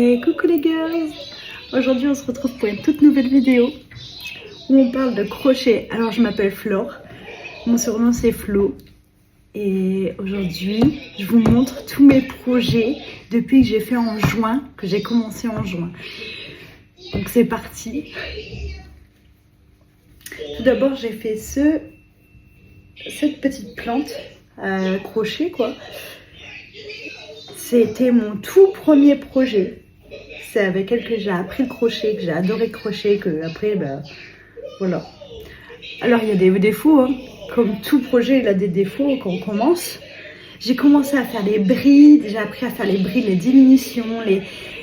Et coucou les girls! Aujourd'hui on se retrouve pour une toute nouvelle vidéo où on parle de crochet. Alors je m'appelle Flore, mon surnom c'est Flo et aujourd'hui je vous montre tous mes projets depuis que j'ai fait en juin, que j'ai commencé en juin. Donc c'est parti. Tout d'abord j'ai fait cette petite plante à crochet quoi. C'était mon tout premier projet. C'est avec elle que j'ai appris le crochet, que j'ai adoré le crochet, que après, voilà. Alors il y a des défauts, hein. Comme tout projet, il a des défauts quand on commence. J'ai commencé à faire les brides, j'ai appris à faire les brides, les diminutions,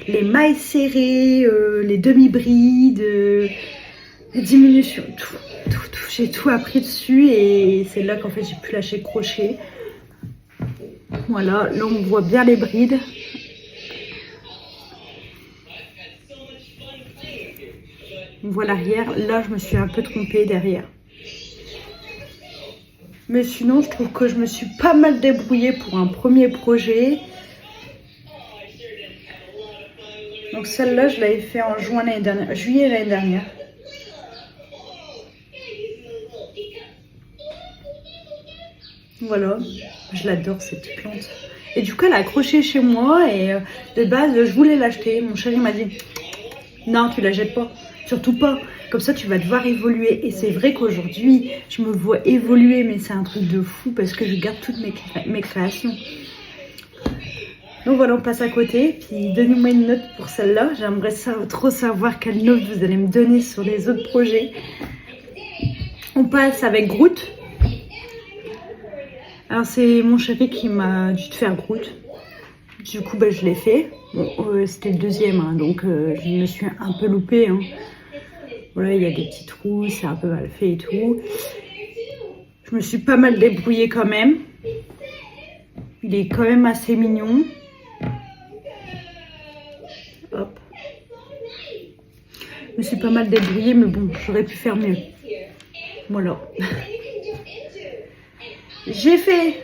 les mailles serrées, les demi-brides, les diminutions, tout. J'ai tout appris dessus et c'est là qu'en fait j'ai pu lâcher le crochet. Voilà, là on voit bien les brides. On voit l'arrière. Là, je me suis un peu trompée derrière. Mais sinon, je trouve que je me suis pas mal débrouillée pour un premier projet. Donc celle-là, je l'avais fait en juillet l'année dernière. Voilà, je l'adore cette plante. Et du coup, elle a accroché chez moi et de base, je voulais l'acheter. Mon chéri m'a dit, non, tu la jettes pas. Surtout pas, comme ça tu vas devoir évoluer. Et c'est vrai qu'aujourd'hui, je me vois évoluer, mais c'est un truc de fou parce que je garde toutes mes créations. Donc voilà, on passe à côté. Puis donnez-moi une note pour celle-là. J'aimerais trop savoir quelle note vous allez me donner sur les autres projets. On passe avec Groot. Alors c'est mon chéri qui m'a dit de faire Groot. Du coup, je l'ai fait. Bon, c'était le deuxième, hein, donc je me suis un peu loupée. Hein. Voilà, il y a des petits trous, c'est un peu mal fait et tout. Je me suis pas mal débrouillée quand même. Il est quand même assez mignon. Hop. Je me suis pas mal débrouillée, mais bon, j'aurais pu faire mieux. Voilà. J'ai fait.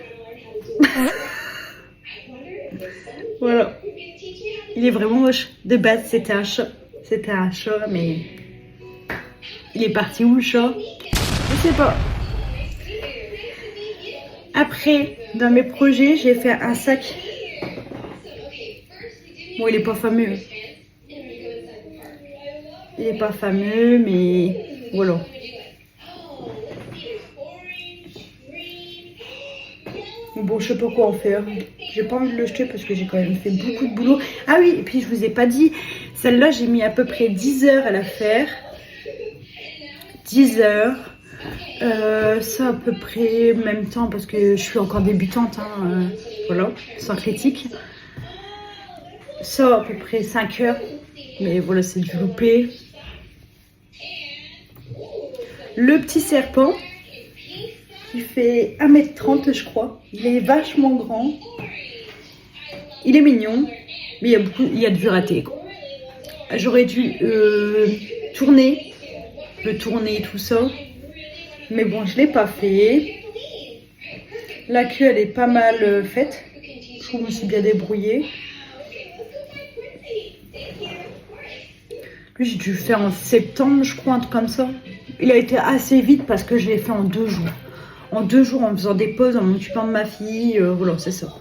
Voilà. Il est vraiment moche. De base, c'était un chat. C'était un chat, mais... Il est parti où le chat? Je sais pas. Après, dans mes projets, j'ai fait un sac. Bon, il est pas fameux. Il est pas fameux, mais voilà. Bon, je sais pas quoi en faire. J'ai pas envie de le jeter parce que j'ai quand même fait beaucoup de boulot. Ah oui, et puis je vous ai pas dit, celle-là, j'ai mis à peu près 10 heures à la faire. 10 heures. Ça à peu près même temps parce que je suis encore débutante. Hein, voilà, sans critique. Ça à peu près 5 heures. Mais voilà, c'est du loupé. Le petit serpent. Il fait 1m30 je crois. Il est vachement grand. Il est mignon. Mais il y a du raté. J'aurais dû tourner. Le tourner tout ça. Mais bon, je ne l'ai pas fait. La queue, elle est pas mal faite. Je trouve que je me suis bien débrouillée. Lui, j'ai dû le faire en septembre, je crois, un truc comme ça. Il a été assez vite parce que je l'ai fait en 2 jours. En 2 jours, en faisant des pauses, en m'occupant de ma fille, voilà, c'est ça.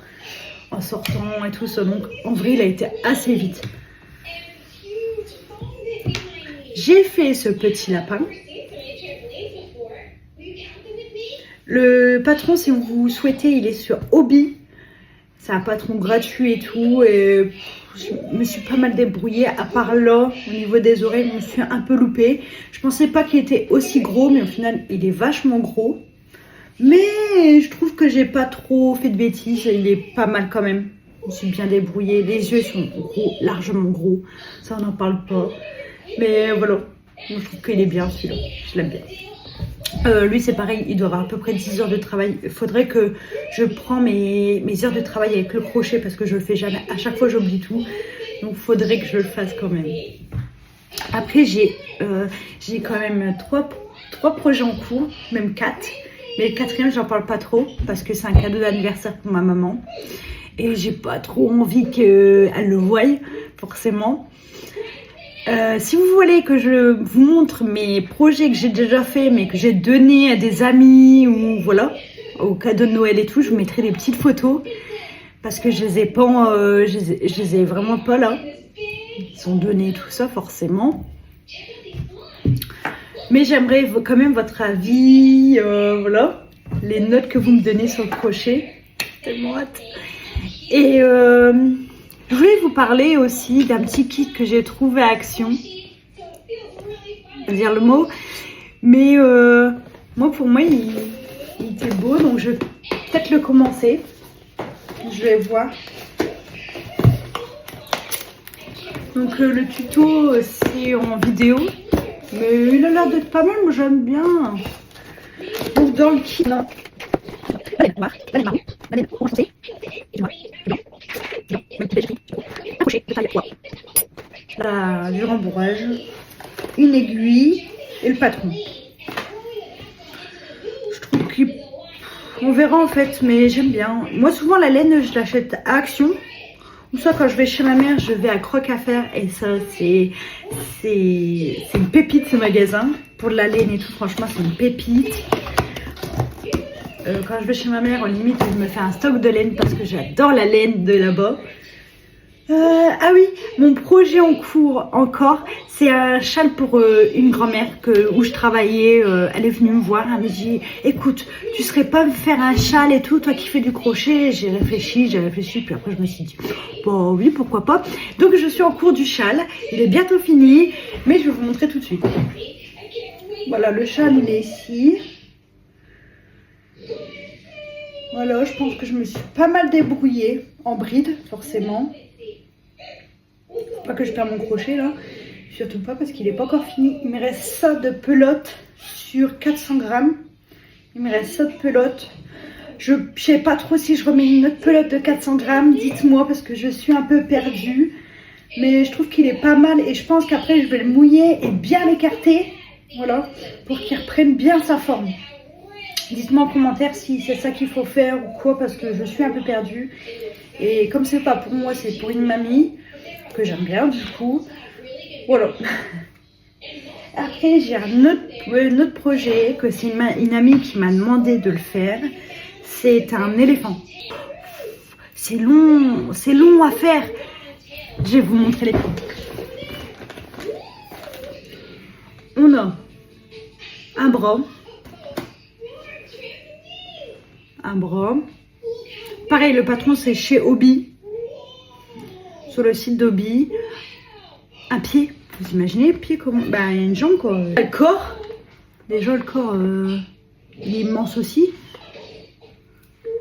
En sortant et tout ça. Donc, en vrai, il a été assez vite. J'ai fait ce petit lapin. Le patron, si vous souhaitez, il est sur Hobby. C'est un patron gratuit et tout. Et je me suis pas mal débrouillée. À part là, au niveau des oreilles, je me suis un peu loupée. Je pensais pas qu'il était aussi gros, mais au final, il est vachement gros. Mais je trouve que j'ai pas trop fait de bêtises. Il est pas mal quand même. Je me suis bien débrouillée. Les yeux sont gros, largement gros. Ça, on n'en parle pas. Mais voilà. Moi, je trouve qu'il est bien celui-là. Je l'aime bien. Lui, c'est pareil. Il doit avoir à peu près 10 heures de travail. Il faudrait que je prends mes heures de travail avec le crochet parce que je le fais jamais. À chaque fois, j'oublie tout. Donc, il faudrait que je le fasse quand même. Après, j'ai quand même 3 projets en cours. Même 4. Mais le 4e, j'en parle pas trop parce que c'est un cadeau d'anniversaire pour ma maman. Et j'ai pas trop envie qu'elle le voie. forcément. Si vous voulez que je vous montre mes projets que j'ai déjà fait mais que j'ai donné à des amis ou voilà, au cadeau de Noël et tout, je vous mettrai des petites photos parce que je les ai pas, je les ai vraiment pas là. Ils sont donnés tout ça forcément. Mais j'aimerais quand même votre avis, voilà, les notes que vous me donnez sur le crochet. Tellement hâte. Et je voulais vous parler aussi d'un petit kit que j'ai trouvé à Action. Je vais dire le mot. Mais pour moi, il était beau. Donc, je vais peut-être le commencer. Je vais voir. Donc, le tuto, c'est en vidéo. Mais il a l'air d'être pas mal. Moi, j'aime bien. Donc, dans le kit... Non. Du rembourrage, une aiguille et le patron. Je trouve qu'on verra en fait, mais j'aime bien. Moi souvent la laine je l'achète à Action. Ou ça quand je vais chez ma mère, je vais à Croc à Faire et ça c'est une pépite ce magasin. Pour de la laine et tout, franchement c'est une pépite. Quand je vais chez ma mère, limite je me fais un stock de laine parce que j'adore la laine de là-bas. Ah oui, mon projet en cours encore, c'est un châle pour une grand-mère où je travaillais. Elle est venue me voir, elle m'a dit écoute, tu serais pas me faire un châle et tout, toi qui fais du crochet. J'ai réfléchi, puis après je me suis dit bon oui, pourquoi pas. Donc je suis en cours du châle, il est bientôt fini, mais je vais vous montrer tout de suite. Voilà, le châle il est ici. Voilà, je pense que je me suis pas mal débrouillée en bride, forcément. Pas que je perds mon crochet là, surtout pas parce qu'il n'est pas encore fini. Il me reste ça de pelote sur 400 grammes. Il me reste ça de pelote. Je sais pas trop si je remets une autre pelote de 400 grammes, dites-moi parce que je suis un peu perdue. Mais je trouve qu'il est pas mal et je pense qu'après je vais le mouiller et bien l'écarter. Voilà, pour qu'il reprenne bien sa forme. Dites-moi en commentaire si c'est ça qu'il faut faire ou quoi parce que je suis un peu perdue. Et comme c'est pas pour moi, c'est pour une mamie que j'aime bien du coup. Voilà. Après j'ai un autre projet que c'est une amie qui m'a demandé de le faire. C'est un éléphant. C'est long à faire. Je vais vous montrer les photos. On a un bras. Pareil, le patron c'est chez Hobby. Sur le site d'Hobby. Un pied. Vous imaginez le pied comment? Bah, il y a une jambe quoi. Le corps. Déjà le corps il est immense aussi.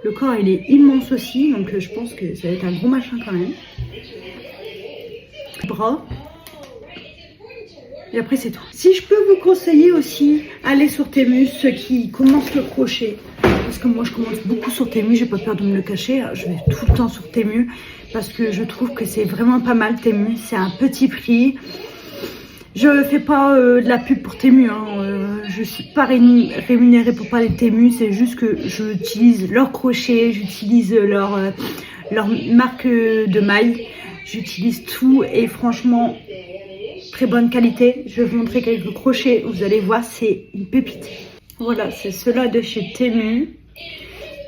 Le corps il est immense aussi. Donc je pense que ça va être un gros machin quand même. Le bras. Et après c'est tout. Si je peux vous conseiller aussi, allez sur Temu, ceux qui commencent le crochet. Parce que moi je commence beaucoup sur Temu, j'ai pas peur de me le cacher. Je vais tout le temps sur Temu. Parce que je trouve que c'est vraiment pas mal Temu. C'est un petit prix. Je fais pas de la pub pour Temu. Je suis pas rémunérée pour parler de Temu. C'est juste que j'utilise leur crochet, j'utilise leur marque de maille. J'utilise tout et franchement... très bonne qualité. Je vais vous montrer quelques crochets. Vous allez voir, c'est une pépite. Voilà, c'est ceux-là de chez Temu.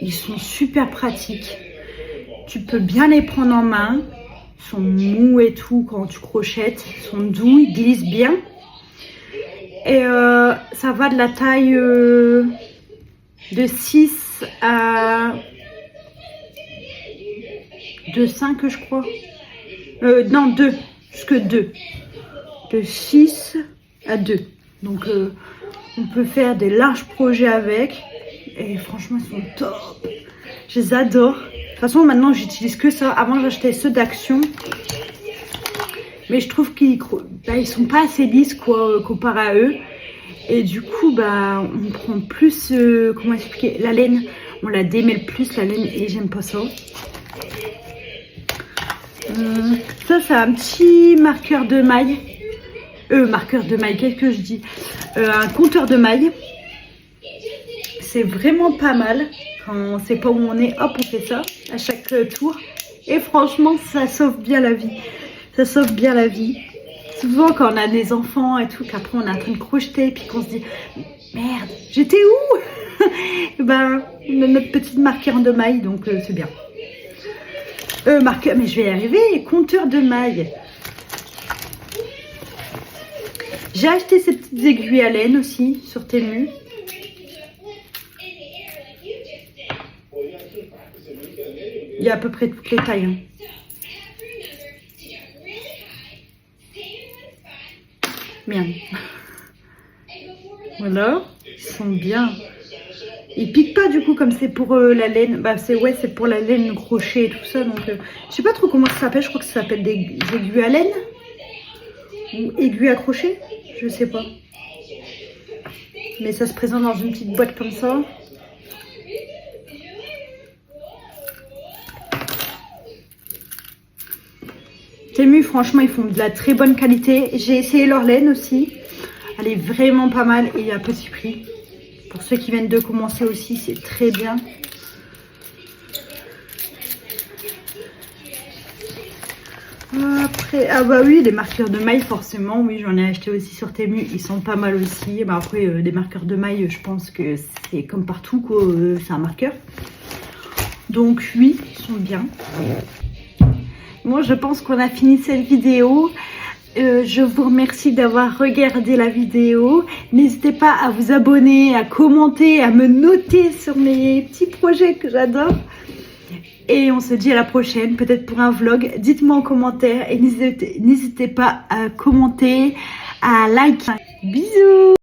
Ils sont super pratiques. Tu peux bien les prendre en main. Ils sont mous et tout quand tu crochettes. Ils sont doux, ils glissent bien. Et ça va de la taille de 6 à... de 5 je crois. Non, 2. Jusque 2. De 6 à 2. Donc on peut faire des larges projets avec. Et franchement ils sont top. Je les adore. De toute façon maintenant j'utilise que ça. Avant j'achetais ceux d'Action. Mais je trouve qu'ils sont pas assez lisses quoi, comparé à eux. Et du coup on prend plus, comment expliquer, la laine. On la démêle plus la laine et j'aime pas ça. Ça c'est un petit marqueur de maille. Marqueur de maille, qu'est-ce que je dis, un compteur de maille. C'est vraiment pas mal. Quand on sait pas où on est, hop on fait ça à chaque tour. Et franchement ça sauve bien la vie. Ça sauve bien la vie. Souvent quand on a des enfants et tout, qu'après on est en train de crocheter et puis qu'on se dit merde, j'étais où? Et ben, on a notre petite marqueur de mailles, donc c'est bien. Marqueur, mais je vais y arriver, compteur de mailles. J'ai acheté ces petites aiguilles à laine aussi sur Temu. Il y a à peu près toutes les tailles. Hein. Bien. Voilà, ils sont bien. Ils piquent pas du coup comme c'est pour la laine. Bah c'est pour la laine crochet et tout ça. Donc je sais pas trop comment ça s'appelle. Je crois que ça s'appelle des aiguilles à laine ou aiguilles à crochet. Je sais pas. Mais ça se présente dans une petite boîte comme ça. Temu, franchement, ils font de la très bonne qualité. J'ai essayé leur laine aussi. Elle est vraiment pas mal et à petit prix. Pour ceux qui viennent de commencer aussi, c'est très bien. Après, ah bah oui, les marqueurs de mailles, forcément. Oui, j'en ai acheté aussi sur Temu. Ils sont pas mal aussi. Bah après, des marqueurs de mailles, je pense que c'est comme partout, quoi. C'est un marqueur. Donc oui, ils sont bien. Moi, je pense qu'on a fini cette vidéo. Je vous remercie d'avoir regardé la vidéo. N'hésitez pas à vous abonner, à commenter, à me noter sur mes petits projets que j'adore. Et on se dit à la prochaine, peut-être pour un vlog. Dites-moi en commentaire et n'hésitez pas à commenter, à liker. Bisous!